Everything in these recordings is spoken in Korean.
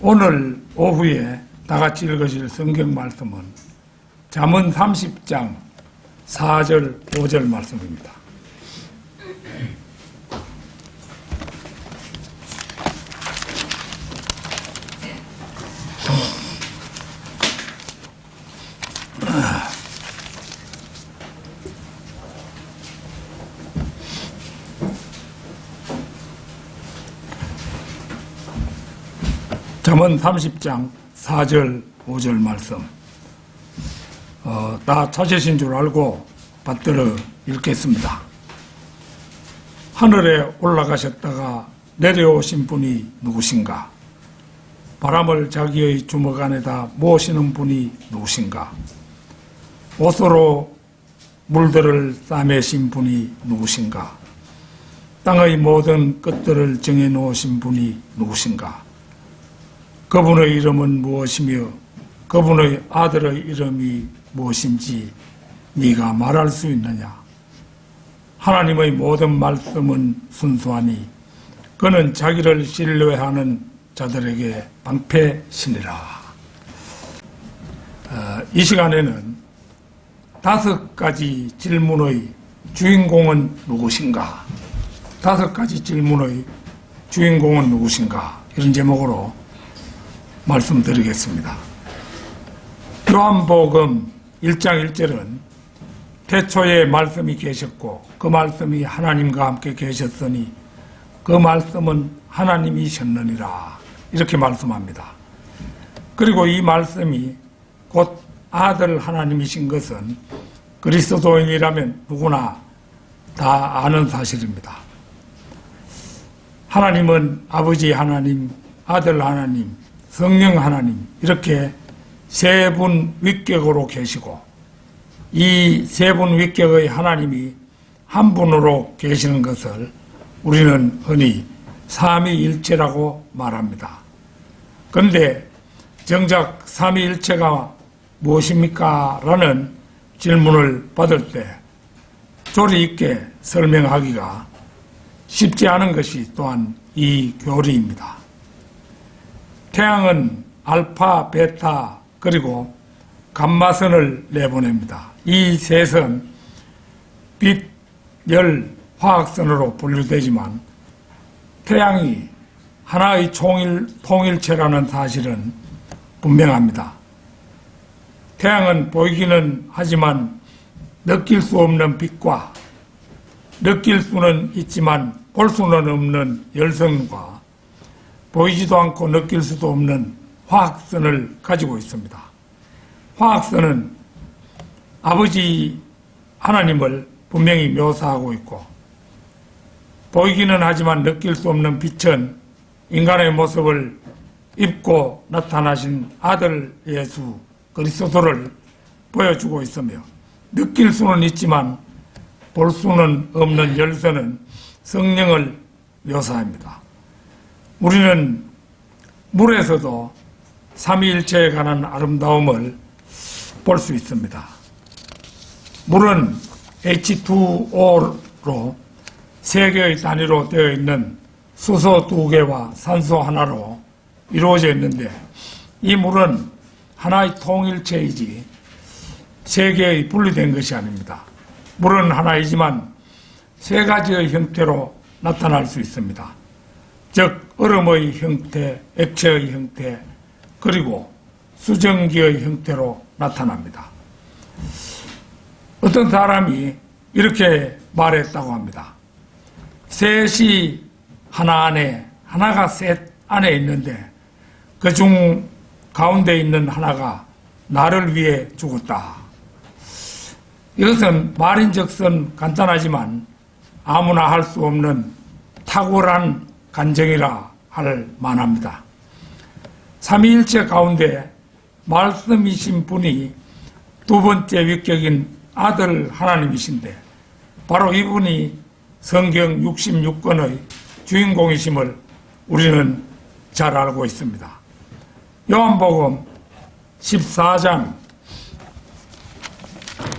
오늘 오후에 다 같이 읽으실 성경 말씀은 잠언 30장 4절 5절 말씀입니다. 잠언 30장 4절 5절 말씀 다 찾으신 줄 알고 받들어 읽겠습니다. 하늘에 올라가셨다가 내려오신 분이 누구신가? 바람을 자기의 주먹 안에다 모시는 분이 누구신가? 옷으로 물들을 싸매신 분이 누구신가? 땅의 모든 끝들을 정해놓으신 분이 누구신가? 그분의 이름은 무엇이며 그분의 아들의 이름이 무엇인지 네가 말할 수 있느냐? 하나님의 모든 말씀은 순수하니 그는 자기를 신뢰하는 자들에게 방패시니라. 이 시간에는 5가지 질문의 주인공은 누구신가? 5가지 질문의 주인공은 누구신가? 이런 제목으로 말씀드리겠습니다. 요한복음 1장 1절은 태초에 말씀이 계셨고 그 말씀이 하나님과 함께 계셨으니 그 말씀은 하나님이셨느니라 이렇게 말씀합니다. 그리고 이 말씀이 곧 아들 하나님이신 것은 그리스도인이라면 누구나 다 아는 사실입니다. 하나님은 아버지 하나님, 아들 하나님, 성령 하나님 이렇게 세 분 위격으로 계시고 이 세 분 위격의 하나님이 한 분으로 계시는 것을 우리는 흔히 삼위일체라고 말합니다. 그런데 정작 삼위일체가 무엇입니까? 라는 질문을 받을 때 조리 있게 설명하기가 쉽지 않은 것이 또한 이 교리입니다. 태양은 알파, 베타, 그리고 감마선을 내보냅니다. 이 셋은 빛, 열, 화학선으로 분류되지만 태양이 하나의 통일체라는 사실은 분명합니다. 태양은 보이기는 하지만 느낄 수 없는 빛과 느낄 수는 있지만 볼 수는 없는 열선과 보이지도 않고 느낄 수도 없는 화학선을 가지고 있습니다. 화학선은 아버지 하나님을 분명히 묘사하고 있고 보이기는 하지만 느낄 수 없는 빛은 인간의 모습을 입고 나타나신 아들 예수 그리스도를 보여주고 있으며 느낄 수는 있지만 볼 수는 없는 열선은 성령을 묘사합니다. 우리는 물에서도 삼위일체에 관한 아름다움을 볼 수 있습니다. 물은 H2O로 3개의 단위로 되어 있는 수소 2개와 산소 하나로 이루어져 있는데 이 물은 하나의 통일체이지 3개의 분리된 것이 아닙니다. 물은 하나이지만 3가지의 형태로 나타날 수 있습니다. 즉 얼음의 형태, 액체의 형태, 그리고 수증기의 형태로 나타납니다. 어떤 사람이 이렇게 말했다고 합니다. 셋이 하나 안에, 하나가 셋 안에 있는데 그중 가운데 있는 하나가 나를 위해 죽었다. 이것은 말인즉슨 간단하지만 아무나 할 수 없는 탁월한 간증이라 할 만합니다. 삼위일체 가운데 말씀이신 분이 두 번째 위격인 아들 하나님이신데 바로 이분이 성경 66권의 주인공이심을 우리는 잘 알고 있습니다. 요한복음 14장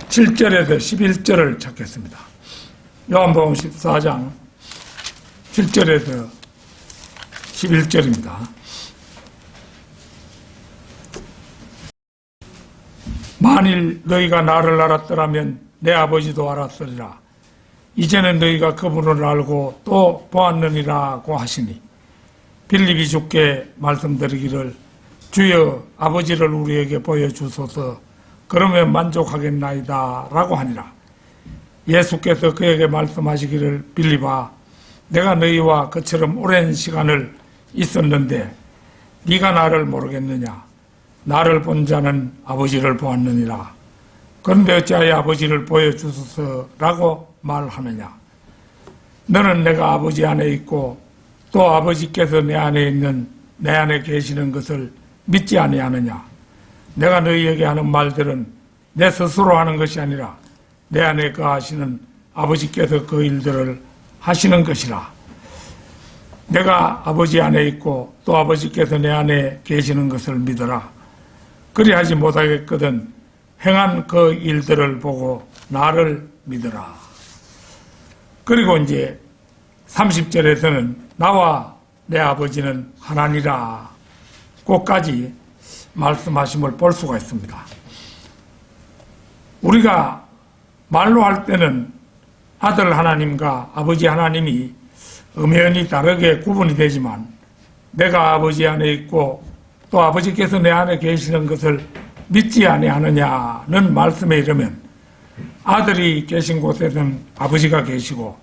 7절에서 11절을 찾겠습니다. 요한복음 14장 7절에서 11절입니다. 만일 너희가 나를 알았더라면 내 아버지도 알았으리라. 이제는 너희가 그분을 알고 또 보았느니라고 하시니 빌립이 주께 말씀드리기를 주여 아버지를 우리에게 보여주소서 그러면 만족하겠나이다 라고 하니라. 예수께서 그에게 말씀하시기를 빌립아 내가 너희와 그처럼 오랜 시간을 있었는데 네가 나를 모르겠느냐. 나를 본 자는 아버지를 보았느니라. 그런데 어찌하여 아버지를 보여주소서라고 말하느냐. 너는 내가 아버지 안에 있고 또 아버지께서 내 안에 계시는 것을 믿지 아니하느냐. 내가 너희에게 하는 말들은 내 스스로 하는 것이 아니라 내 안에 거하시는 아버지께서 그 일들을 하시는 것이라. 내가 아버지 안에 있고 또 아버지께서 내 안에 계시는 것을 믿어라. 그리하지 못하겠거든 행한 그 일들을 보고 나를 믿어라. 그리고 이제 30절에서는 나와 내 아버지는 하나니라 고까지 말씀하심을 볼 수가 있습니다. 우리가 말로 할 때는 아들 하나님과 아버지 하나님이 엄연히 다르게 구분이 되지만 내가 아버지 안에 있고 또 아버지께서 내 안에 계시는 것을 믿지 아니하느냐는 말씀에 이르면 아들이 계신 곳에는 아버지가 계시고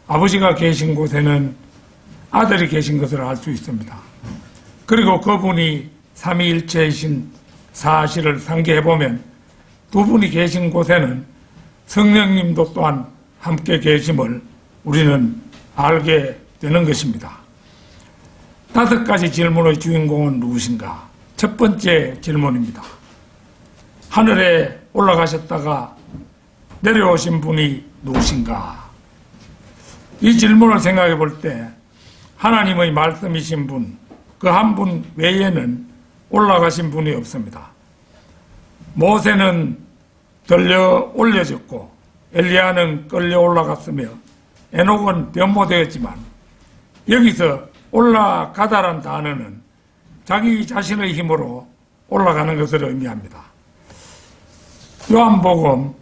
아버지가 계신 곳에는 아들이 계신 것을 알 수 있습니다. 그리고 그분이 삼위일체이신 사실을 상기해보면 두 분이 계신 곳에는 성령님도 또한 함께 계심을 우리는 알게 되는 것입니다. 5가지 질문의 주인공은 누구신가? 첫 번째 질문입니다. 하늘에 올라가셨다가 내려오신 분이 누구신가? 이 질문을 생각해 볼 때 하나님의 말씀이신 분, 그 한 분 외에는 올라가신 분이 없습니다. 모세는 들려 올려졌고 엘리야는 끌려 올라갔으며 에녹은 변모되었지만 여기서 올라가다란 단어는 자기 자신의 힘으로 올라가는 것을 의미합니다. 요한복음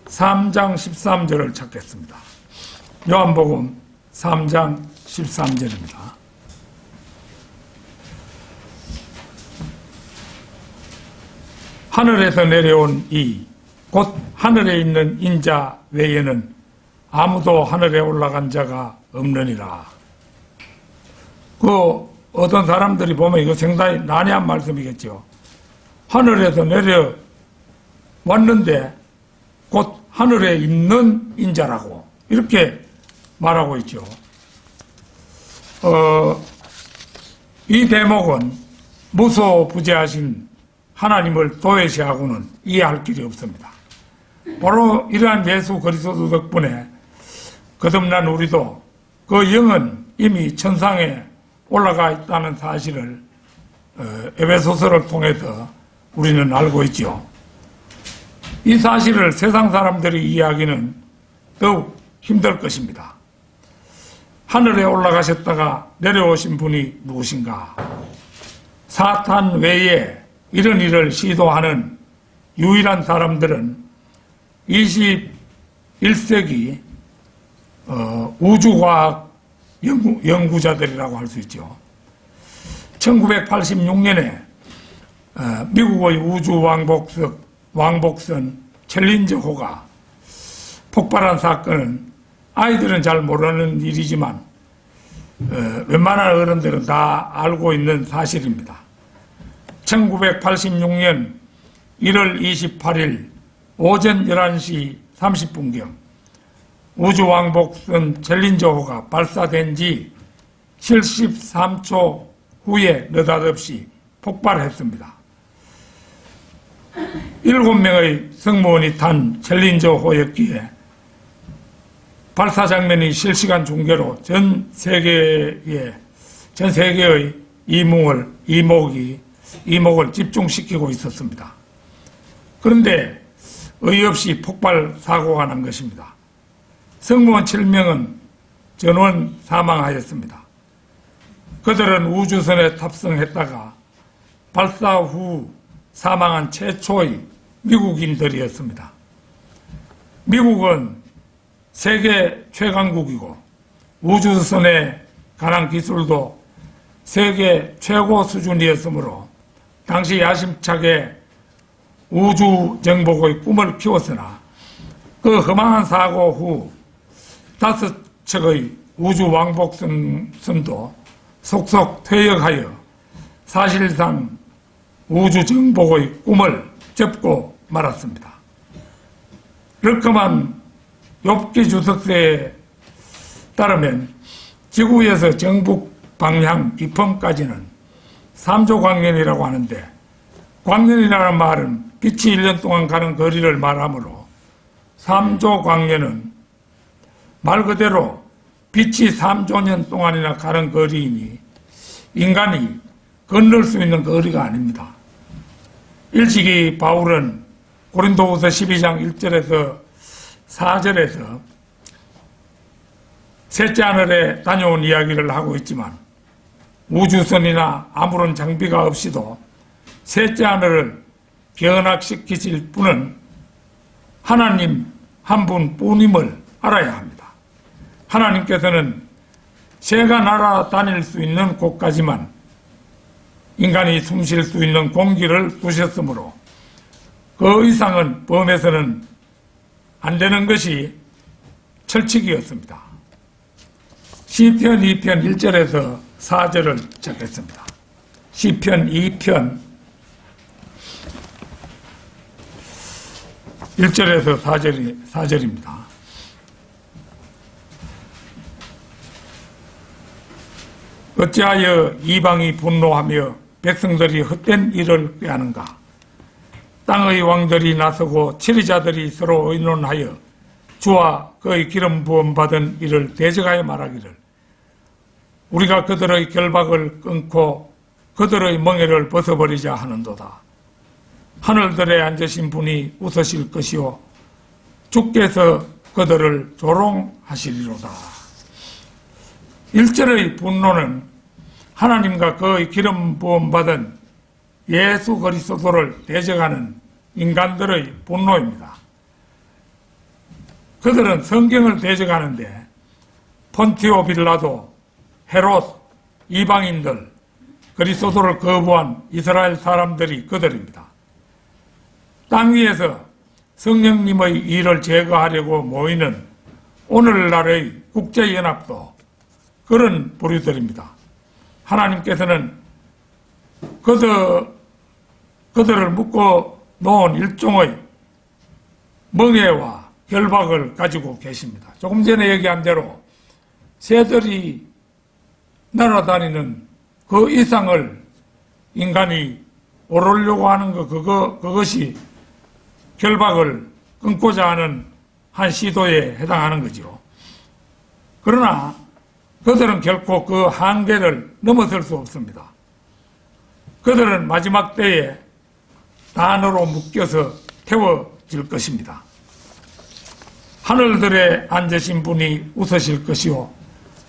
3장 13절을 찾겠습니다. 요한복음 3장 13절입니다. 하늘에서 내려온 이 곧 하늘에 있는 인자 외에는 아무도 하늘에 올라간 자가 없느니라. 어떤 사람들이 보면 이거 상당히 난해한 말씀이겠죠. 하늘에서 내려왔는데 곧 하늘에 있는 인자라고 이렇게 말하고 있죠. 이 대목은 무소부재하신 하나님을 도외시하고는 이해할 길이 없습니다. 바로 이러한 예수 그리스도 덕분에 거듭난 우리도 그 영은 이미 천상에 올라가 있다는 사실을 에베소서를 통해서 우리는 알고 있죠. 이 사실을 세상 사람들이 이해하기는 더욱 힘들 것입니다. 하늘에 올라가셨다가 내려오신 분이 누구신가? 사탄 외에 이런 일을 시도하는 유일한 사람들은 21세기 우주과학 연구자들이라고 할 수 있죠. 1986년에 미국의 우주 왕복선 챌린저호가 폭발한 사건은 아이들은 잘 모르는 일이지만 웬만한 어른들은 다 알고 있는 사실입니다. 1986년 1월 28일 오전 11시 30분경 우주왕복선 챌린저호가 발사된 지 73초 후에 느닷없이 폭발했습니다. 7명의 승무원이 탄 챌린저호였기에 발사 장면이 실시간 중계로 전 세계의 이목을 집중시키고 있었습니다. 그런데 어이없이 폭발 사고가 난 것입니다. 승무원 7명은 전원 사망하였습니다. 그들은 우주선에 탑승했다가 발사 후 사망한 최초의 미국인들이었습니다. 미국은 세계 최강국이고 우주선에 관한 기술도 세계 최고 수준이었으므로 당시 야심차게 우주정복의 꿈을 키웠으나 그 허망한 사고 후 5척의 우주왕복선도 속속 퇴역하여 사실상 우주정복의 꿈을 접고 말았습니다. 르크만 욥기 주석서에 따르면 지구에서 정북 방향 기품까지는 3조 광년이라고 하는데, 광년이라는 말은 빛이 1년 동안 가는 거리를 말하므로 3조 광년은 말 그대로 빛이 3조 년 동안이나 가는 거리이니 인간이 건널 수 있는 거리가 아닙니다. 일찍이 바울은 고린도후서 12장 1절에서 4절에서 셋째 하늘에 다녀온 이야기를 하고 있지만 우주선이나 아무런 장비가 없이도 셋째 하늘을 견학시키실 분은 하나님 한 분뿐임을 알아야 합니다. 하나님께서는 새가 날아다닐 수 있는 곳까지만 인간이 숨 쉴 수 있는 공기를 두셨으므로 그 이상은 범해서는 안 되는 것이 철칙이었습니다. 시편 2편 1절에서 4절을 적겠습니다. 시편 2편 1절에서 4절입니다. 어찌하여 이방이 분노하며 백성들이 헛된 일을 꾀하는가? 땅의 왕들이 나서고 치리자들이 서로 의논하여 주와 그의 기름 부음 받은 이를 대적하여 말하기를 우리가 그들의 결박을 끊고 그들의 멍에를 벗어버리자 하는도다. 하늘들에 앉으신 분이 웃으실 것이요 주께서 그들을 조롱하시리로다. 1절의 분노는 하나님과 그의 기름 부음 받은 예수 그리스도를 대적하는 인간들의 분노입니다. 그들은 성경을 대적하는데 폰티오 빌라도, 헤롯, 이방인들, 그리스도를 거부한 이스라엘 사람들이 그들입니다. 땅 위에서 성령님의 일을 제거하려고 모이는 오늘날의 국제연합도 그런 부류들입니다. 하나님께서는 그들을 묶어 놓은 일종의 멍에와 결박을 가지고 계십니다. 조금 전에 얘기한 대로 새들이 날아다니는 그 이상을 인간이 오르려고 하는 그것이 결박을 끊고자 하는 한 시도에 해당하는 거죠. 그러나 그들은 결코 그 한계를 넘어설 수 없습니다. 그들은 마지막 때에 단으로 묶여서 태워질 것입니다. 하늘들에 앉으신 분이 웃으실 것이요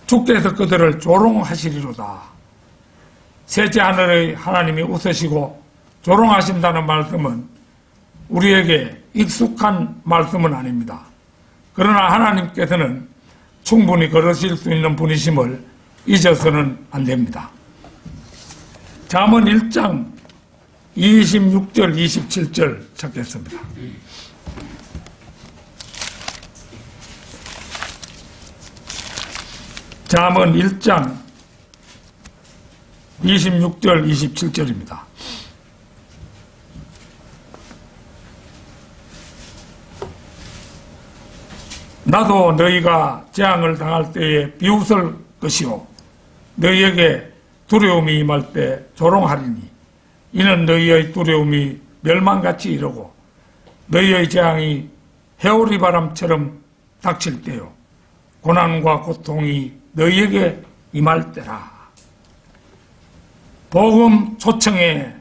주께서 그들을 조롱하시리로다. 셋째 하늘의 하나님이 웃으시고 조롱하신다는 말씀은 우리에게 익숙한 말씀은 아닙니다. 그러나 하나님께서는 충분히 걸으실 수 있는 분이심을 잊어서는 안 됩니다. 잠언 1장 26절 27절 찾겠습니다. 잠언 1장 26절 27절입니다. 나도 너희가 재앙을 당할 때에 비웃을 것이요 너희에게 두려움이 임할 때 조롱하리니 이는 너희의 두려움이 멸망같이 이르고 너희의 재앙이 해오리 바람처럼 닥칠 때요 고난과 고통이 너희에게 임할 때라. 복음 초청에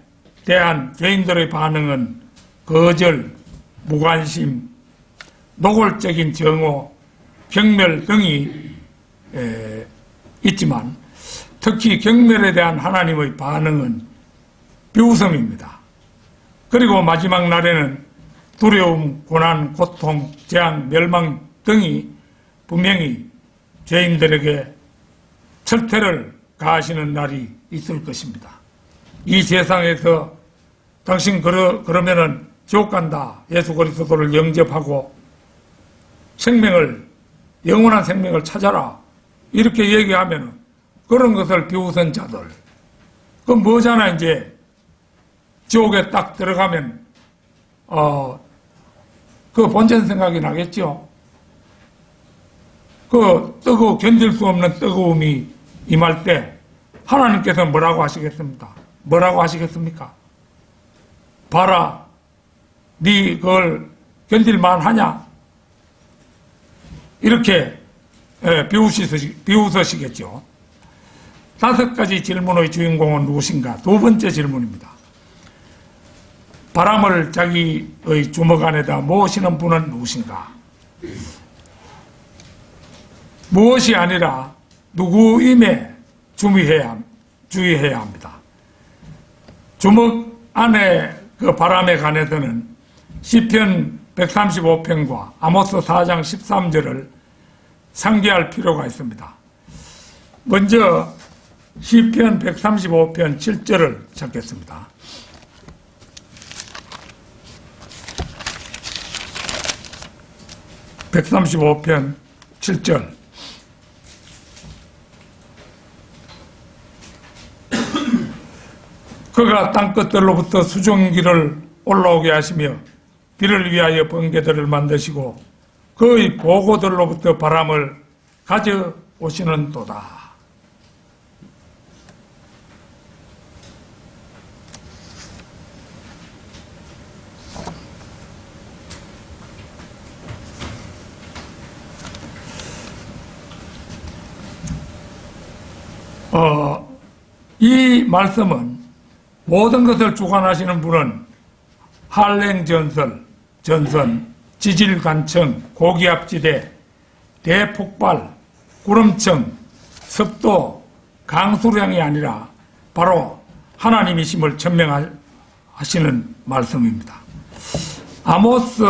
대한 죄인들의 반응은 거절, 무관심, 노골적인 정오, 경멸 등이 있지만 특히 경멸에 대한 하나님의 반응은 비웃음입니다. 그리고 마지막 날에는 두려움, 고난, 고통, 재앙, 멸망 등이 분명히 죄인들에게 철퇴를 가하시는 날이 있을 것입니다. 이 세상에서 당신 그러면은 지옥 간다. 예수 그리스도를 영접하고 영원한 생명을 찾아라. 이렇게 얘기하면은 그런 것을 비웃은 자들. 그 뭐잖아, 이제. 지옥에 딱 들어가면, 그 본전 생각이 나겠죠. 견딜 수 없는 뜨거움이 임할 때 하나님께서 뭐라고 하시겠습니까? 뭐라고 하시겠습니까? 봐라, 네 그걸 견딜만 하냐? 이렇게 비웃으시겠죠. 5가지 질문의 주인공은 누구신가? 두 번째 질문입니다. 바람을 자기의 주먹 안에다 모으시는 분은 누구신가? 무엇이 아니라 누구임에 주의해야 합니다. 주먹 안에 그 바람에 관해서는 시편 135편과 아모스 4장 13절을 상기할 필요가 있습니다. 먼저 시편 135편 7절을 찾겠습니다. (135편) 7절. 그가 땅끝들로부터 수증기를 올라오게 하시며 비를 위하여 번개들을 만드시고 그의 보고들로부터 바람을 가져오시는도다. 이 말씀은 모든 것을 주관하시는 분은 한랭전선, 지질간청, 고기압지대, 대폭발, 구름청, 습도, 강수량이 아니라 바로 하나님이심을 천명하시는 말씀입니다. 아모스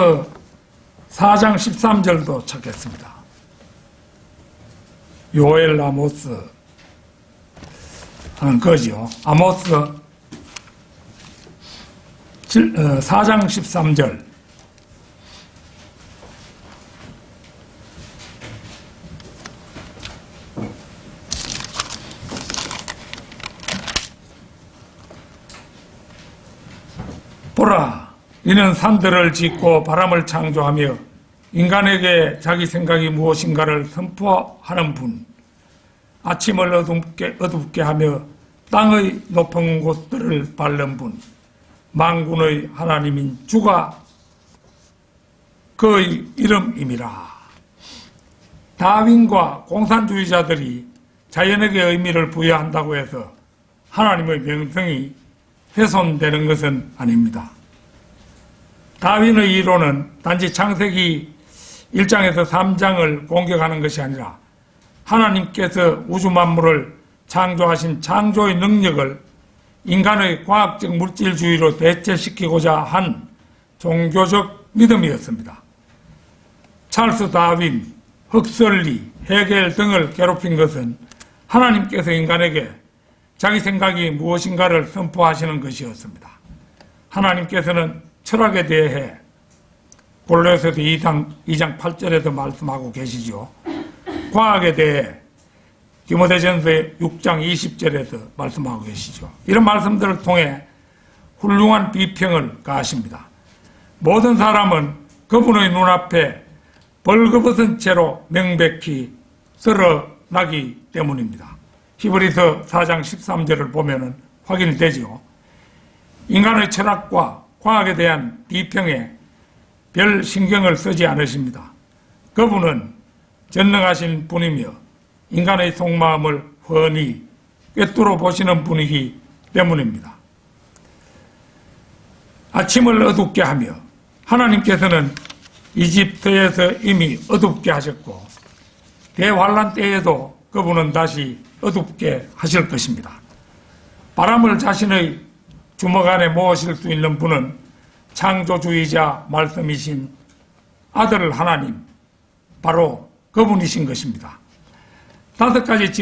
4장 13절도 찾겠습니다. 요엘 아모스 하는 거죠. 아모스 4장 13절. 보라, 이는 산들을 짓고 바람을 창조하며 인간에게 자기 생각이 무엇인가를 선포하는 분, 아침을 어둡게 하며 땅의 높은 곳들을 밟는 분, 만군의 하나님인 주가 그의 이름임이라. 다윈과 공산주의자들이 자연에게 의미를 부여한다고 해서 하나님의 명성이 훼손되는 것은 아닙니다. 다윈의 이론은 단지 창세기 1장에서 3장을 공격하는 것이 아니라 하나님께서 우주 만물을 창조하신 창조의 능력을 인간의 과학적 물질주의로 대체시키고자 한 종교적 믿음이었습니다. 찰스 다윈, 흑설리, 헤겔 등을 괴롭힌 것은 하나님께서 인간에게 자기 생각이 무엇인가를 선포하시는 것이었습니다. 하나님께서는 철학에 대해 골로새서 2장 8절에도 말씀하고 계시죠. 과학에 대해 디모데전서 6장 20절에서 말씀하고 계시죠. 이런 말씀들을 통해 훌륭한 비평을 가하십니다. 모든 사람은 그분의 눈앞에 벌거벗은 채로 명백히 드러나기 때문입니다. 히브리서 4장 13절을 보면 확인이 되죠. 인간의 철학과 과학에 대한 비평에 별 신경을 쓰지 않으십니다. 그분은 전능하신 분이며 인간의 속마음을 훤히 꿰뚫어 보시는 분이기 때문입니다. 아침을 어둡게 하며 하나님께서는 이집트에서 이미 어둡게 하셨고 대환란 때에도 그분은 다시 어둡게 하실 것입니다. 바람을 자신의 주먹 안에 모으실 수 있는 분은 창조주의자 말씀이신 아들 하나님, 바로 그분이신 것입니다. 5가지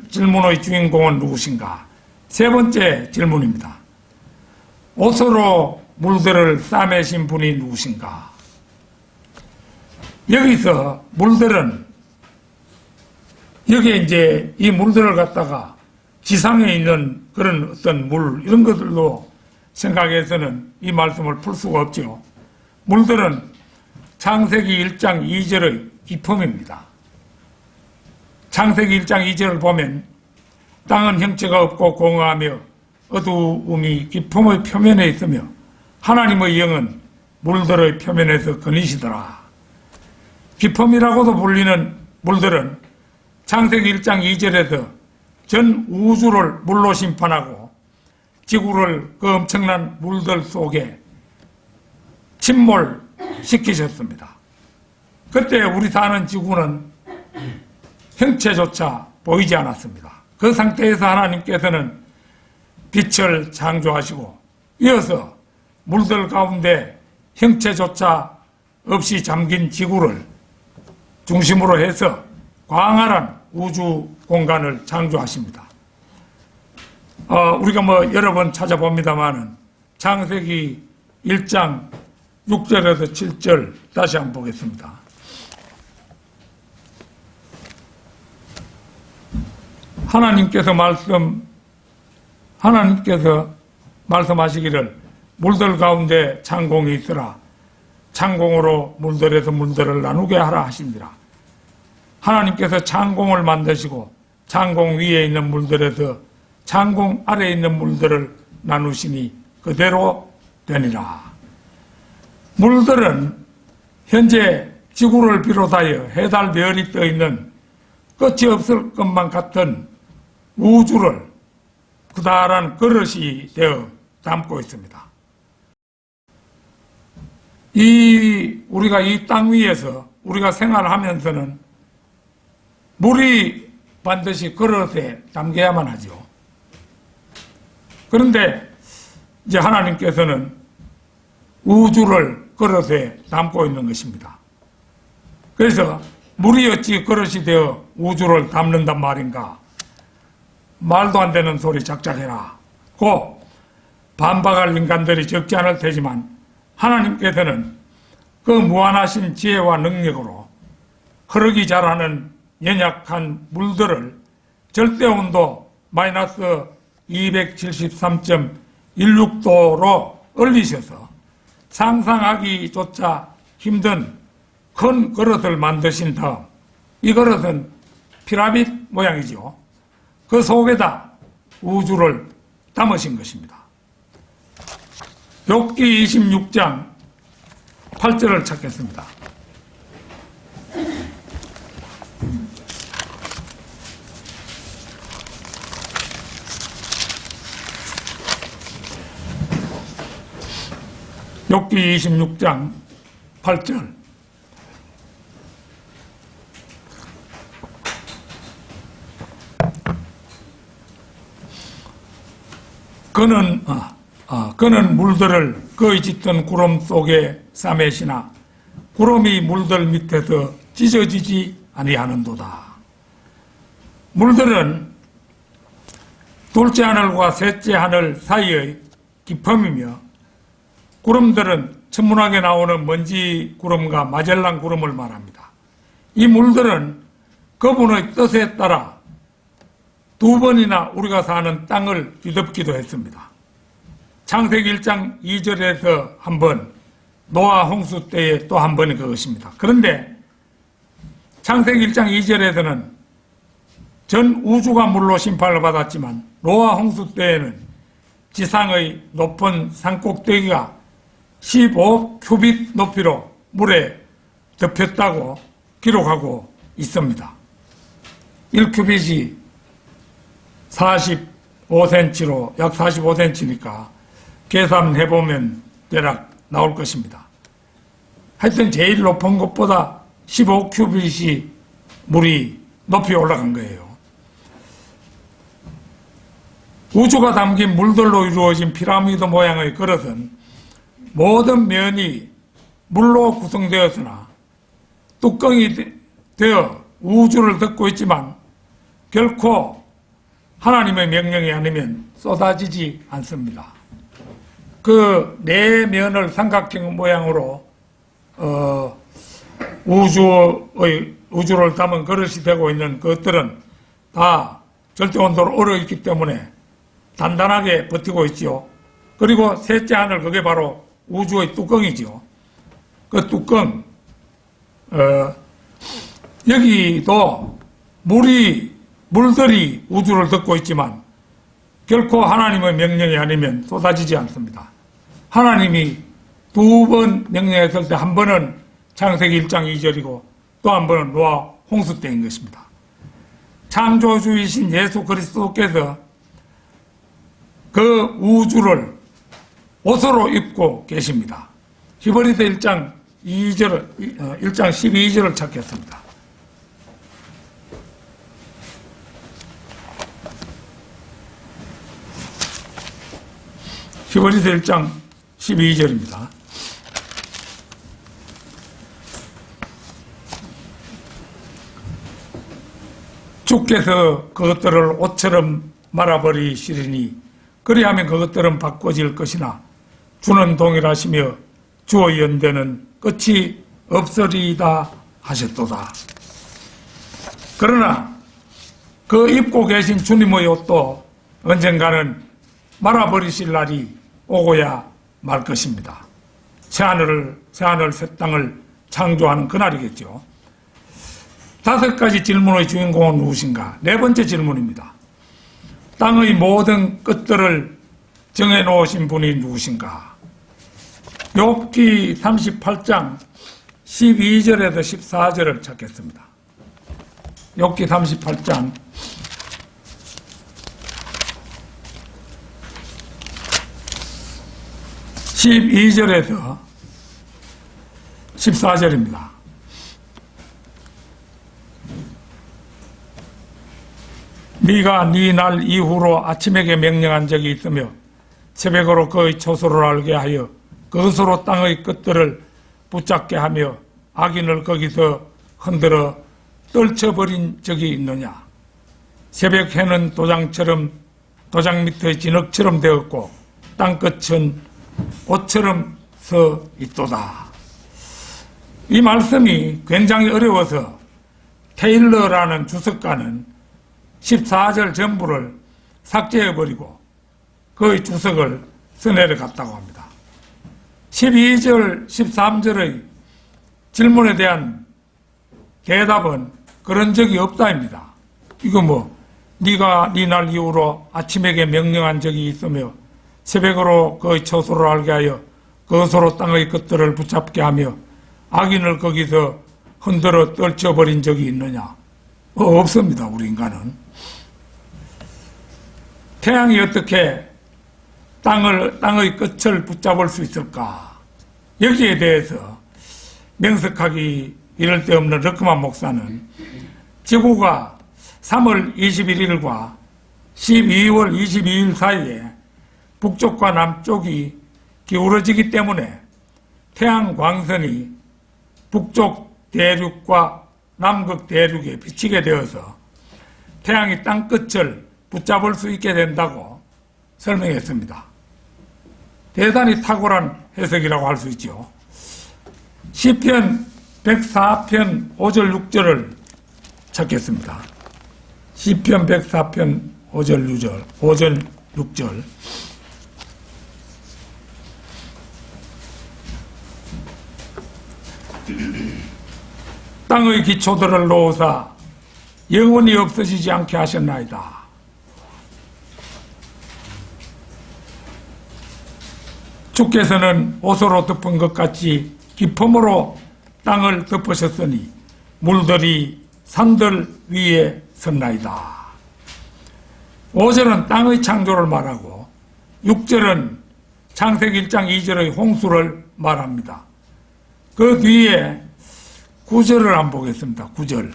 질문의 주인공은 누구신가? 세 번째 질문입니다. 옷으로 물들을 싸매신 분이 누구신가? 여기서 물들은, 여기에 이제 이 물들을 갖다가 지상에 있는 그런 어떤 물, 이런 것들로 생각해서는 이 말씀을 풀 수가 없죠. 물들은 창세기 1장 2절의 기품입니다. 창세기 1장 2절을 보면 땅은 형체가 없고 공허하며 어두움이 기품의 표면에 있으며 하나님의 영은 물들의 표면에서 거니시더라. 기품이라고도 불리는 물들은 창세기 1장 2절에서 전 우주를 물로 심판하고 지구를 그 엄청난 물들 속에 침몰시키셨습니다. 그때 우리 사는 지구는 형체조차 보이지 않았습니다. 그 상태에서 하나님께서는 빛을 창조하시고 이어서 물들 가운데 형체조차 없이 잠긴 지구를 중심으로 해서 광활한 우주 공간을 창조하십니다. 우리가 여러 번 찾아봅니다만은 창세기 1장 6절에서 7절 다시 한번 보겠습니다. 하나님께서 말씀하시기를 물들 가운데 창공이 있으라. 창공으로 물들에서 물들을 나누게 하라 하시니라. 하나님께서 창공을 만드시고 창공 위에 있는 물들에서 창공 아래에 있는 물들을 나누시니 그대로 되니라. 물들은 현재 지구를 비롯하여 해달 별이 떠있는 끝이 없을 것만 같은 우주를 그다란 그릇이 되어 담고 있습니다. 우리가 이 땅 위에서 우리가 생활하면서는 물이 반드시 그릇에 담겨야만 하죠. 그런데 이제 하나님께서는 우주를 그릇에 담고 있는 것입니다. 그래서 물이 어찌 그릇이 되어 우주를 담는단 말인가? 말도 안 되는 소리 작작해라. 고 반박할 인간들이 적지 않을 테지만 하나님께서는 그 무한하신 지혜와 능력으로 흐르기 잘하는 연약한 물들을 절대온도 마이너스 273.16도로 얼리셔서 상상하기조차 힘든 큰 그릇을 만드신 다음, 이 그릇은 피라미드 모양이죠. 그 속에다 우주를 담으신 것입니다. 욥기 26장 8절을 찾겠습니다. 욥기 26장 8절. 그는 물들을 그의 짙은 구름 속에 싸매시나 구름이 물들 밑에서 찢어지지 아니하는도다. 물들은 둘째 하늘과 셋째 하늘 사이의 기품이며 구름들은 천문학에 나오는 먼지 구름과 마젤란 구름을 말합니다. 이 물들은 그분의 뜻에 따라 2번이나 우리가 사는 땅을 뒤덮기도 했습니다. 창세기 1장 2절에서 한 번, 노아 홍수 때에 또 한 번이 그것입니다. 그런데 창세기 1장 2절에서는 전 우주가 물로 심판을 받았지만 노아 홍수 때에는 지상의 높은 산꼭대기가 15큐빗 높이로 물에 덮였다고 기록하고 있습니다. 1큐빗이 45cm로 약 45cm니까 계산해보면 대략 나올 것입니다. 하여튼 제일 높은 것보다 15큐빗이 물이 높이 올라간 거예요. 우주가 담긴 물들로 이루어진 피라미드 모양의 그릇은 모든 면이 물로 구성되었으나 뚜껑이 되어 우주를 덮고 있지만 결코 하나님의 명령이 아니면 쏟아지지 않습니다. 그 네 면을 삼각형 모양으로 우주를 담은 그릇이 되고 있는 것들은 다 절대온도로 얼어있기 때문에 단단하게 버티고 있지요. 그리고 셋째 하늘, 그게 바로 우주의 뚜껑이지요. 그 뚜껑, 여기도 물들이 우주를 덮고 있지만 결코 하나님의 명령이 아니면 쏟아지지 않습니다. 하나님이 두 번 명령했을 때 한 번은 창세기 1장 2절이고 또 한 번은 노아 홍수 때인 것입니다. 창조주이신 예수 그리스도께서 그 우주를 옷으로 입고 계십니다. 히브리서 1장 12절을 찾겠습니다. 히브리서 1장 12절입니다. 주께서 그것들을 옷처럼 말아버리시리니 그리하면 그것들은 바꿔질 것이나 주는 동일하시며 주의 연대는 끝이 없으리다 하셨도다. 그러나 그 입고 계신 주님의 옷도 언젠가는 말아버리실 날이 오고야 말 것입니다. 새하늘 새 땅을 창조하는 그날이겠죠. 5가지 질문의 주인공은 누구신가? 네 번째 질문입니다. 땅의 모든 끝들을 정해놓으신 분이 누구신가? 욥기 38장 12절에서 14절을 찾겠습니다. 욥기 38장 12절에서 14절입니다. 네가 네 날 이후로 아침에게 명령한 적이 있으며 새벽으로 그의 초소를 알게 하여 그것으로 땅의 끝들을 붙잡게 하며 악인을 거기서 흔들어 떨쳐버린 적이 있느냐? 새벽 해는 도장 밑의 진흙처럼 되었고 땅끝은 옷처럼 서 있도다. 이 말씀이 굉장히 어려워서 테일러라는 주석가는 14절 전부를 삭제해버리고 그의 주석을 써내려갔다고 합니다. 12절, 13절의 질문에 대한 대답은 그런 적이 없다입니다. 이거 네가 네 날 이후로 아침에게 명령한 적이 있으며 새벽으로 그의 처소를 알게 하여 그것으로 땅의 끝들을 붙잡게 하며 악인을 거기서 흔들어 떨쳐버린 적이 있느냐? 없습니다. 우리 인간은. 태양이 어떻게 땅의 끝을 붙잡을 수 있을까? 여기에 대해서 명석하기 이를 데 없는 르크만 목사는 지구가 3월 21일과 12월 22일 사이에 북쪽과 남쪽이 기울어지기 때문에 태양 광선이 북쪽 대륙과 남극 대륙에 비치게 되어서 태양이 땅끝을 붙잡을 수 있게 된다고 설명했습니다. 대단히 탁월한 해석이라고 할 수 있죠. 시편 104편 5절 6절을 찾겠습니다. 시편 104편 5절 6절 땅의 기초들을 놓으사 영원히 없어지지 않게 하셨나이다. 주께서는 옷으로 덮은 것 같이 기품으로 땅을 덮으셨으니 물들이 산들 위에 섰나이다. 5절은 땅의 창조를 말하고 6절은 창세기 1장 2절의 홍수를 말합니다. 그 뒤에 9절을 한번 보겠습니다. 9절.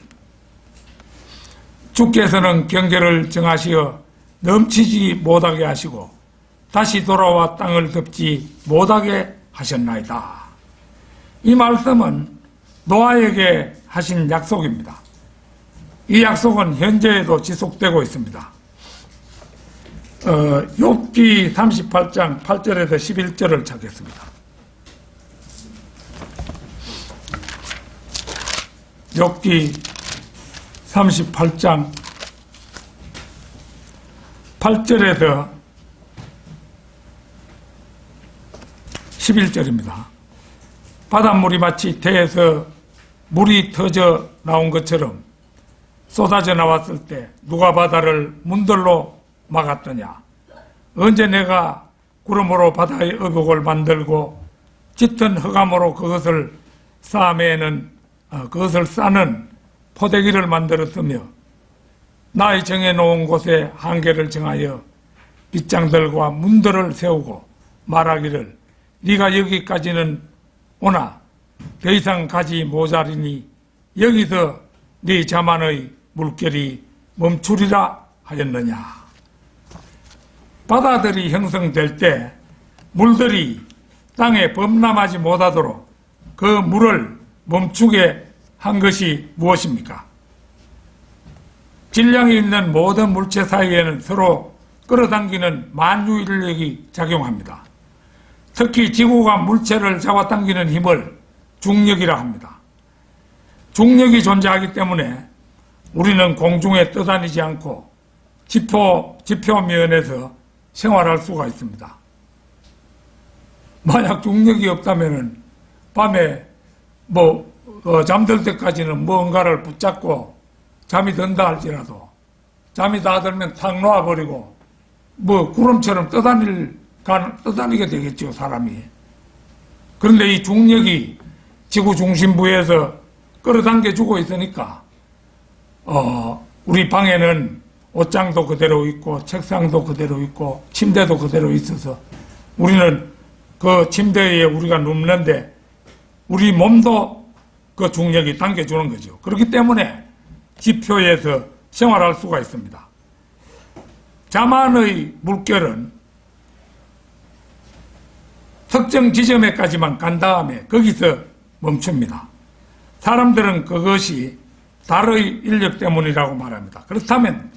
주께서는 경계를 정하시어 넘치지 못하게 하시고 다시 돌아와 땅을 덮지 못하게 하셨나이다. 이 말씀은 노아에게 하신 약속입니다. 이 약속은 현재에도 지속되고 있습니다. 욥기 38장 8절에서 11절을 찾겠습니다. 욥기 38장 8절에서 11절입니다. 바닷물이 마치 태에서 물이 터져 나온 것처럼 쏟아져 나왔을 때 누가 바다를 문들로 막았더냐? 언제 내가 구름으로 바다의 어복을 만들고 짙은 흑암으로 그것을 싸는 포대기를 만들었으며 나의 정해놓은 곳에 한계를 정하여 빗장들과 문들을 세우고 말하기를 네가 여기까지는 오나 더 이상 가지 모자리니 여기서 네 자만의 물결이 멈추리라 하였느냐. 바다들이 형성될 때 물들이 땅에 범람하지 못하도록 그 물을 멈추게 한 것이 무엇입니까? 질량이 있는 모든 물체 사이에는 서로 끌어당기는 만유인력이 작용합니다. 특히 지구가 물체를 잡아당기는 힘을 중력이라 합니다. 중력이 존재하기 때문에 우리는 공중에 떠다니지 않고 지표면에서 생활할 수가 있습니다. 만약 중력이 없다면 밤에 잠들 때까지는 뭔가를 붙잡고 잠이 든다 할지라도 잠이 다 들면 탁 놓아버리고 구름처럼 떠다니게 되겠죠, 사람이. 그런데 이 중력이 지구 중심부에서 끌어당겨 주고 있으니까 우리 방에는 옷장도 그대로 있고 책상도 그대로 있고 침대도 그대로 있어서 우리는 그 침대에 우리가 눕는데 우리 몸도 그 중력이 당겨주는 거죠. 그렇기 때문에 지표에서 생활할 수가 있습니다. 자만의 물결은 특정 지점에까지만 간 다음에 거기서 멈춥니다. 사람들은 그것이 달의 인력 때문이라고 말합니다. 그렇다면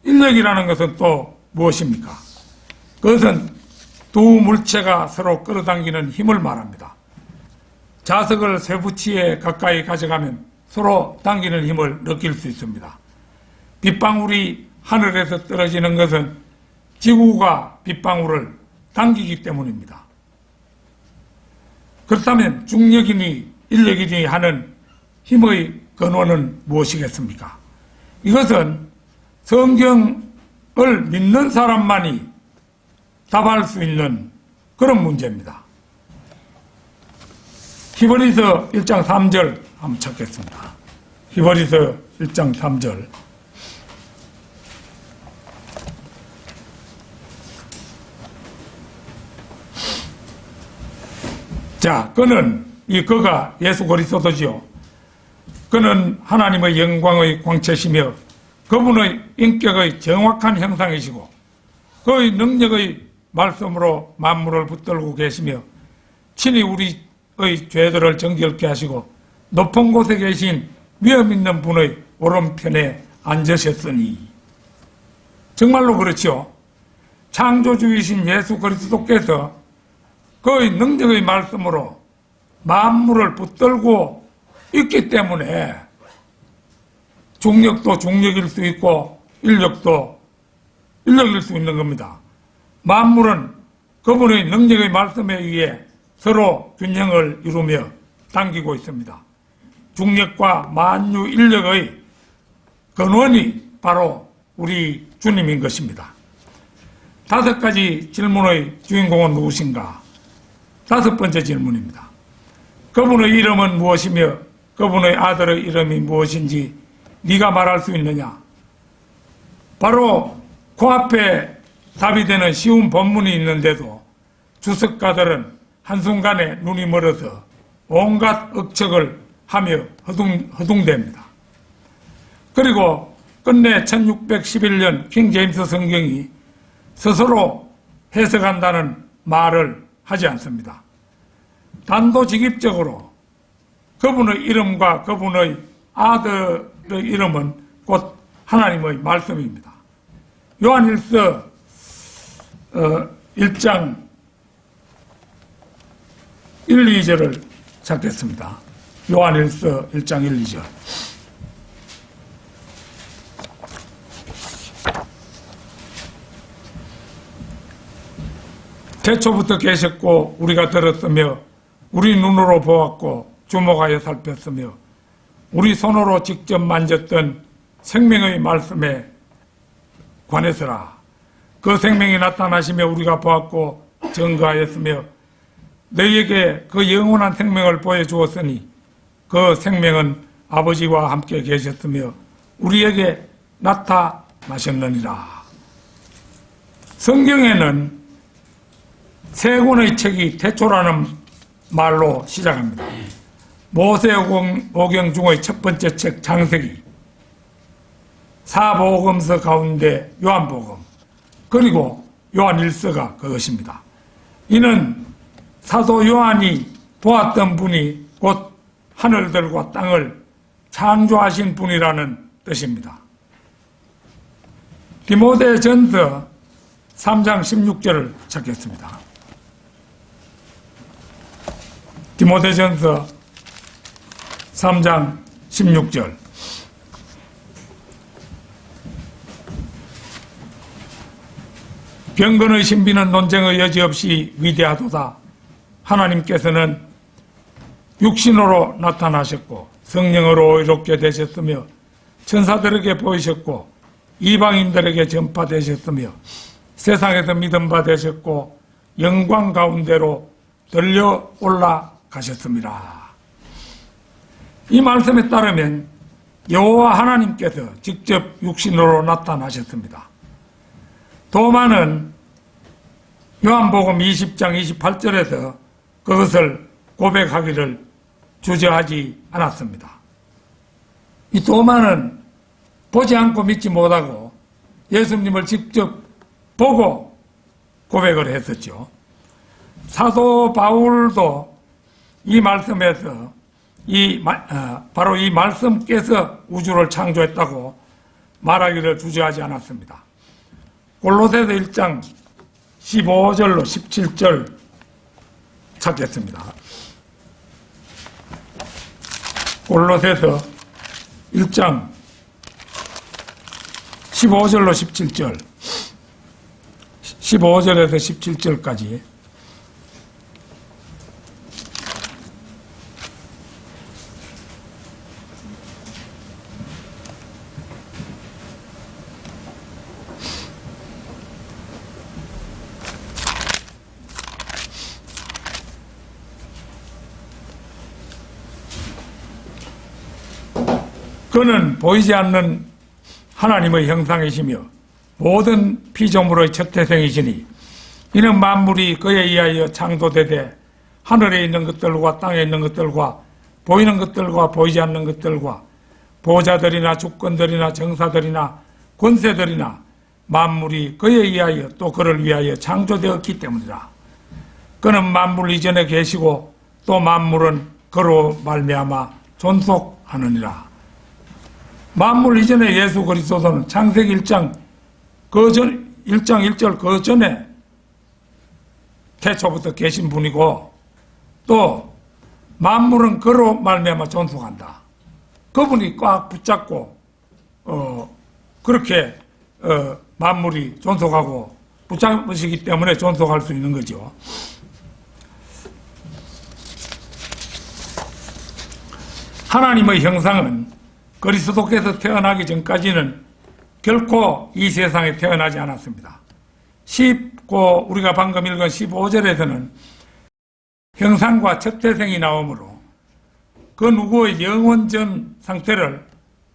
인력이라는 것은 또 무엇입니까? 그것은 두 물체가 서로 끌어당기는 힘을 말합니다. 자석을 쇠붙이에 가까이 가져가면 서로 당기는 힘을 느낄 수 있습니다. 빗방울이 하늘에서 떨어지는 것은 지구가 빗방울을 당기기 때문입니다. 그렇다면 중력이니 인력이니 하는 힘의 근원은 무엇이겠습니까? 이것은 성경을 믿는 사람만이 답할 수 있는 그런 문제입니다. 히브리서 1장 3절 한번 찾겠습니다. 히브리서 1장 3절. 자, 그가 예수 그리스도지요. 그는 하나님의 영광의 광채시며 그분의 인격의 정확한 형상이시고 그의 능력의 말씀으로 만물을 붙들고 계시며 친히 우리의 죄들을 정결케 하시고 높은 곳에 계신 위엄 있는 분의 오른편에 앉으셨으니. 정말로 그렇죠. 창조주이신 예수 그리스도께서 그의 능력의 말씀으로 만물을 붙들고 있기 때문에 중력도 중력일 수 있고 인력도 인력일 수 있는 겁니다. 만물은 그분의 능력의 말씀에 의해 서로 균형을 이루며 당기고 있습니다. 중력과 만유 인력의 근원이 바로 우리 주님인 것입니다. 5가지 질문의 주인공은 누구신가? 5번째 질문입니다. 그분의 이름은 무엇이며 그분의 아들의 이름이 무엇인지 네가 말할 수 있느냐? 바로 코앞에 답이 되는 쉬운 본문이 있는데도 주석가들은 한순간에 눈이 멀어서 온갖 억척을 하며 허둥댑니다. 그리고 끝내 1611년 킹 제임스 성경이 스스로 해석한다는 말을 하지 않습니다. 단도직입적으로 그분의 이름과 그분의 아들의 이름은 곧 하나님의 말씀입니다. 요한일서 1장 1, 2절을 찾겠습니다. 요한일서 1장 1, 2절. 태초부터 계셨고 우리가 들었으며 우리 눈으로 보았고 주목하여 살폈으며 우리 손으로 직접 만졌던 생명의 말씀에 관해서라. 그 생명이 나타나시며 우리가 보았고 증거하였으며 너희에게 그 영원한 생명을 보여주었으니 그 생명은 아버지와 함께 계셨으며 우리에게 나타나셨느니라. 성경에는 세 권의 책이 태초라는 말로 시작합니다. 모세오경 중의 첫 번째 책 창세기, 사복음서 가운데 요한복음, 그리고 요한일서가 그것입니다. 이는 사도 요한이 보았던 분이 곧 하늘들과 땅을 창조하신 분이라는 뜻입니다. 디모데전서 3장 16절을 찾겠습니다. 디모데전서 3장 16절. 병건의 신비는 논쟁의 여지 없이 위대하도다. 하나님께서는 육신으로 나타나셨고 성령으로 의롭게 되셨으며 천사들에게 보이셨고 이방인들에게 전파되셨으며 세상에서 믿음 받으셨고 영광 가운데로 들려 올라가셨습니다. 이 말씀에 따르면 여호와 하나님께서 직접 육신으로 나타나셨습니다. 도마는 요한복음 20장 28절에서 그것을 고백하기를 주저하지 않았습니다. 이 도마는 보지 않고 믿지 못하고 예수님을 직접 보고 고백을 했었죠. 사도 바울도 이 말씀에서 바로 이 말씀께서 우주를 창조했다고 말하기를 주저하지 않았습니다. 골로새서 1장 15절로 17절 찾겠습니다. 골로새서 1장 15절로 17절, 15절에서 17절까지. 그는 보이지 않는 하나님의 형상이시며 모든 피조물의 첫 태생이시니 이는 만물이 그에 의하여 창조되되 하늘에 있는 것들과 땅에 있는 것들과 보이는 것들과 보이지 않는 것들과 보좌들이나 주권들이나 정사들이나 권세들이나 만물이 그에 의하여 또 그를 위하여 창조되었기 때문이라. 그는 만물 이전에 계시고 또 만물은 그로 말미암아 존속하느니라. 만물 이전에 예수 그리스도는 창세기 1장 1절 그 전에 태초부터 계신 분이고 또 만물은 그로 말미암아 존속한다. 그분이 꽉 붙잡고 그렇게 만물이 존속하고 붙잡으시기 때문에 존속할 수 있는 거죠. 하나님의 형상은 그리스도께서 태어나기 전까지는 결코 이 세상에 태어나지 않았습니다. 우리가 방금 읽은 15절에서는 형상과 첫 태생이 나오므로 그 누구의 영원전 상태를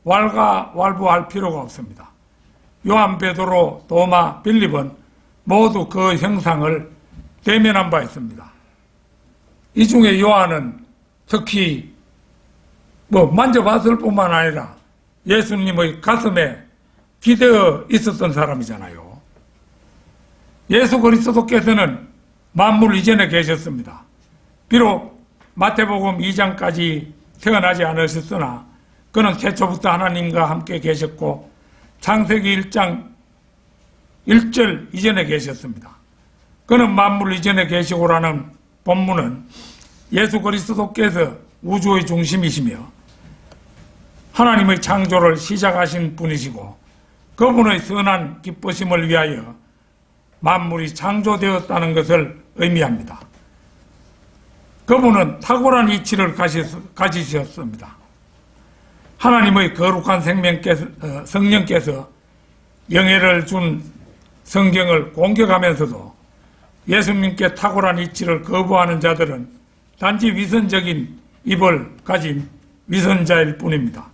왈가왈부할 필요가 없습니다. 요한, 베드로, 도마, 빌립은 모두 그 형상을 대면한 바 있습니다. 이 중에 요한은 특히 만져봤을 뿐만 아니라 예수님의 가슴에 기대어 있었던 사람이잖아요. 예수 그리스도께서는 만물 이전에 계셨습니다. 비록 마태복음 2장까지 태어나지 않으셨으나 그는 태초부터 하나님과 함께 계셨고 창세기 1장 1절 이전에 계셨습니다. 그는 만물 이전에 계시고라는 본문은 예수 그리스도께서 우주의 중심이시며 하나님의 창조를 시작하신 분이시고 그분의 선한 기쁘심을 위하여 만물이 창조되었다는 것을 의미합니다. 그분은 탁월한 이치를 가지셨습니다. 하나님의 거룩한 성령께서 영예를 준 성경을 공격하면서도 예수님께 탁월한 이치를 거부하는 자들은 단지 위선적인 입을 가진 위선자일 뿐입니다.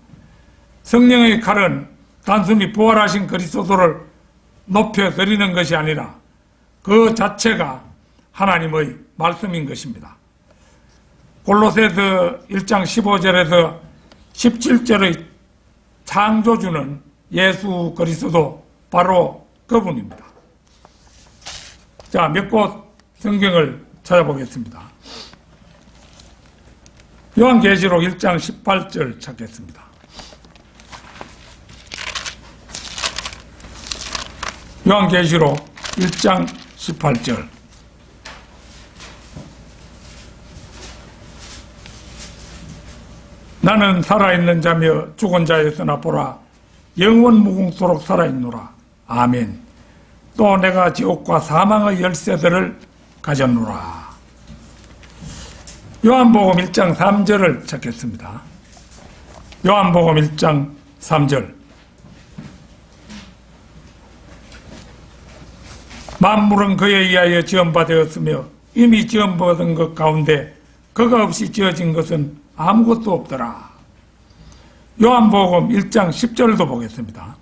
성령의 칼은 단순히 부활하신 그리스도를 높여드리는 것이 아니라 그 자체가 하나님의 말씀인 것입니다. 골로새서 1장 15절에서 17절의 창조주는 예수 그리스도 바로 그분입니다. 자, 몇 곳 성경을 찾아보겠습니다. 요한계시록 1장 18절 찾겠습니다. 요한계시록 1장 18절. 나는 살아있는 자며 죽은 자였으나 보라 영원 무궁토록 살아있노라. 아멘. 또 내가 지옥과 사망의 열쇠들을 가졌노라. 요한복음 1장 3절을 찾겠습니다. 요한복음 1장 3절. 만물은 그에 의하여 지음받았으며 이미 지음받은 것 가운데 그가 없이 지어진 것은 아무것도 없더라. 요한복음 1장 10절도 보겠습니다.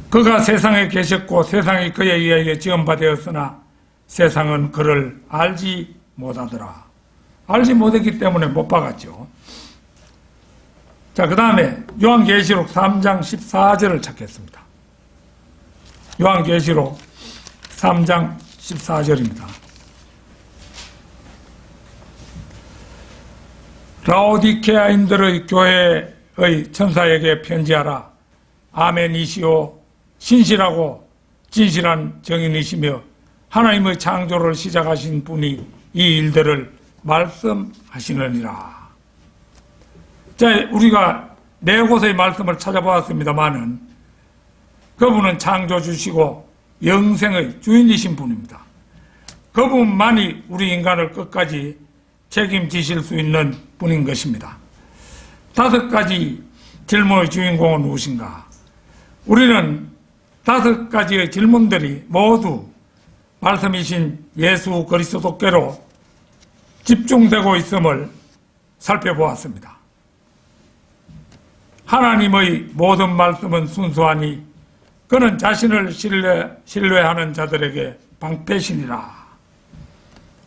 그가 세상에 계셨고 세상이 그에 의하여 지음받았으나 세상은 그를 알지 못하더라. 알지 못했기 때문에 못 박았죠. 자, 그 다음에 요한계시록 3장 14절을 찾겠습니다. 요한계시록 3장 14절입니다. 라오디케아인들의 교회의 천사에게 편지하라. 아멘이시오. 신실하고 진실한 증인이시며 하나님의 창조를 시작하신 분이 이 일들을 말씀하시느니라. 자, 우리가 네 곳의 말씀을 찾아보았습니다만은 그분은 창조주시고 영생의 주인이신 분입니다. 그분만이 우리 인간을 끝까지 책임지실 수 있는 분인 것입니다. 5가지 질문의 주인공은 무엇인가? 우리는 5가지의 질문들이 모두 말씀이신 예수 그리스도께로 집중되고 있음을 살펴보았습니다. 하나님의 모든 말씀은 순수하니 그는 자신을 신뢰하는 자들에게 방패신이라.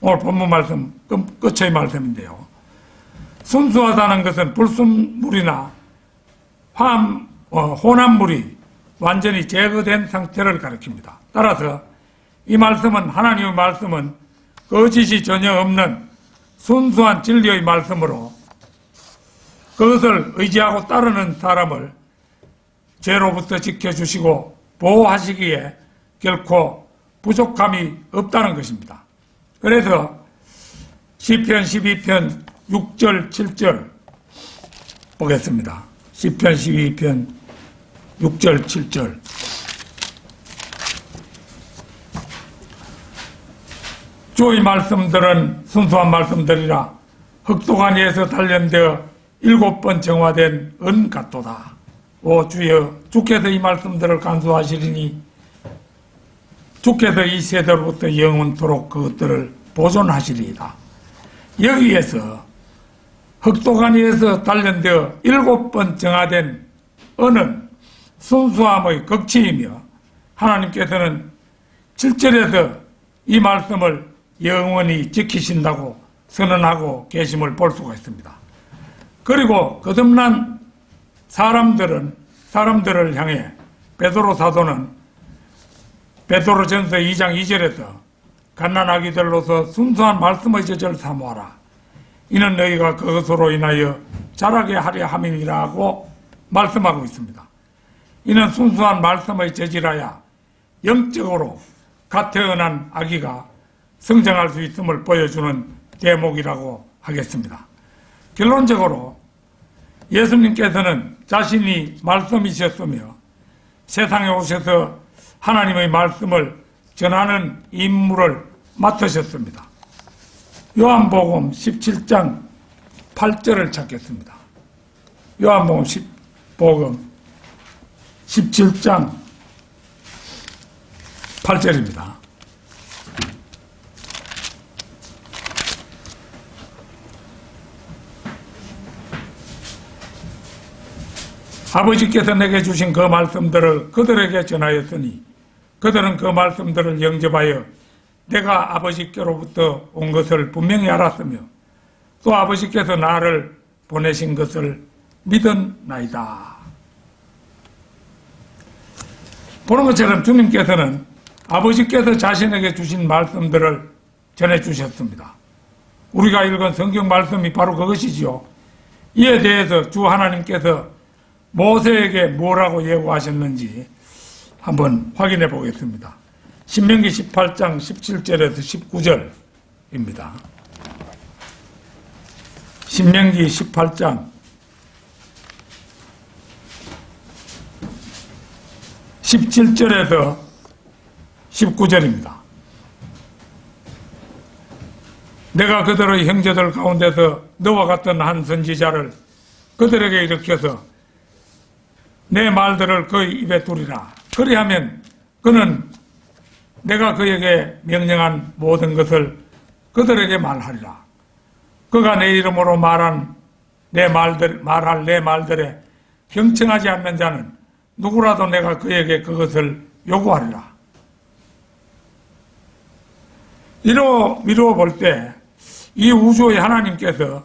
오늘 본문 말씀 끝의 말씀인데요. 순수하다는 것은 불순물이나 혼합물이 완전히 제거된 상태를 가리킵니다. 따라서 이 말씀은 하나님의 말씀은 거짓이 전혀 없는 순수한 진리의 말씀으로 그것을 의지하고 따르는 사람을 죄로부터 지켜주시고 보호하시기에 결코 부족함이 없다는 것입니다. 그래서 시편 12편 6절 7절 보겠습니다. 시편 12편 6절 7절. 주의 말씀들은 순수한 말씀들이라. 흑독한 이에서 단련되어 7번 정화된 은 같도다. 오 주여, 주께서 이 말씀들을 간수하시리니 주께서 이 세대로부터 영원토록 그것들을 보존하시리이다. 여기에서 흑독한 이에서 단련되어 7번 정화된 은은 순수함의 극치이며 하나님께서는 7절에서 이 말씀을 영원히 지키신다고 선언하고 계심을 볼 수가 있습니다. 그리고 거듭난 사람들을 향해 베드로 사도는 베드로전서 2장 2절에서 갓난아기들로서 순수한 말씀의 젖을 사모하라. 이는 너희가 그것으로 인하여 자라게 하려 함이니라고 말씀하고 있습니다. 이는 순수한 말씀의 젖이라야 영적으로 갓 태어난 아기가 성장할 수 있음을 보여주는 대목이라고 하겠습니다. 결론적으로 예수님께서는 자신이 말씀이셨으며 세상에 오셔서 하나님의 말씀을 전하는 임무를 맡으셨습니다. 요한복음 17장 8절을 찾겠습니다. 요한복음 17장 8절입니다. 아버지께서 내게 주신 그 말씀들을 그들에게 전하였으니 그들은 그 말씀들을 영접하여 내가 아버지께로부터 온 것을 분명히 알았으며 또 아버지께서 나를 보내신 것을 믿었나이다. 보는 것처럼 주님께서는 아버지께서 자신에게 주신 말씀들을 전해주셨습니다. 우리가 읽은 성경 말씀이 바로 그것이지요. 이에 대해서 주 하나님께서 모세에게 뭐라고 예고하셨는지 한번 확인해 보겠습니다. 신명기 18장 17절에서 19절입니다. 신명기 18장 17절에서 19절입니다. 내가 그들의 형제들 가운데서 너와 같은 한 선지자를 그들에게 일으켜서 내 말들을 그의 입에 두리라. 그리하면 그는 내가 그에게 명령한 모든 것을 그들에게 말하리라. 그가 내 이름으로 말할 내 말들에 경청하지 않는 자는 누구라도 내가 그에게 그것을 요구하리라. 미루어 볼 때 이 우주의 하나님께서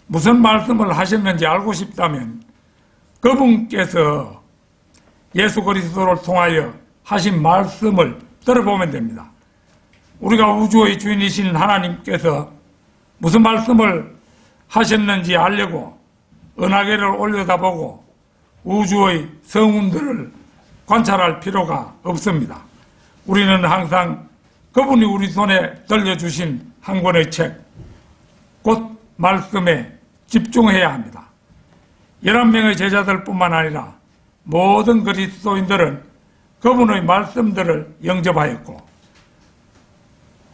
무슨 말씀을 하셨는지 알고 싶다면 그분께서 예수 그리스도를 통하여 하신 말씀을 들어보면 됩니다. 우리가 우주의 주인이신 하나님께서 무슨 말씀을 하셨는지 알려고 은하계를 올려다보고 우주의 성운들을 관찰할 필요가 없습니다. 우리는 항상 그분이 우리 손에 들려주신 한 권의 책, 곧 말씀에 집중해야 합니다. 11명의 제자들뿐만 아니라 모든 그리스도인들은 그분의 말씀들을 영접하였고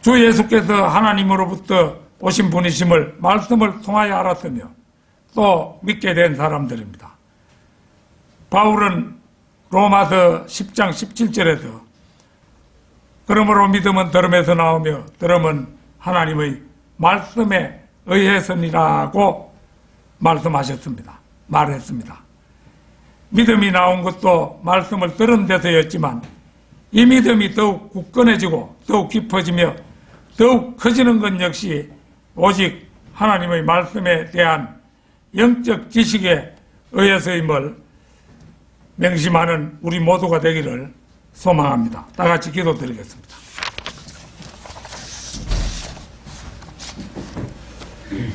주 예수께서 하나님으로부터 오신 분이심을 말씀을 통하여 알았으며 또 믿게 된 사람들입니다. 바울은 로마서 10장 17절에서 그러므로 믿음은 들음에서 나오며 들음은 하나님의 말씀에 의해서니라고 말했습니다. 믿음이 나온 것도 말씀을 들은 데서였지만 이 믿음이 더욱 굳건해지고 더욱 깊어지며 더욱 커지는 것 역시 오직 하나님의 말씀에 대한 영적 지식에 의해서임을 명심하는 우리 모두가 되기를 소망합니다. 다 같이 기도드리겠습니다.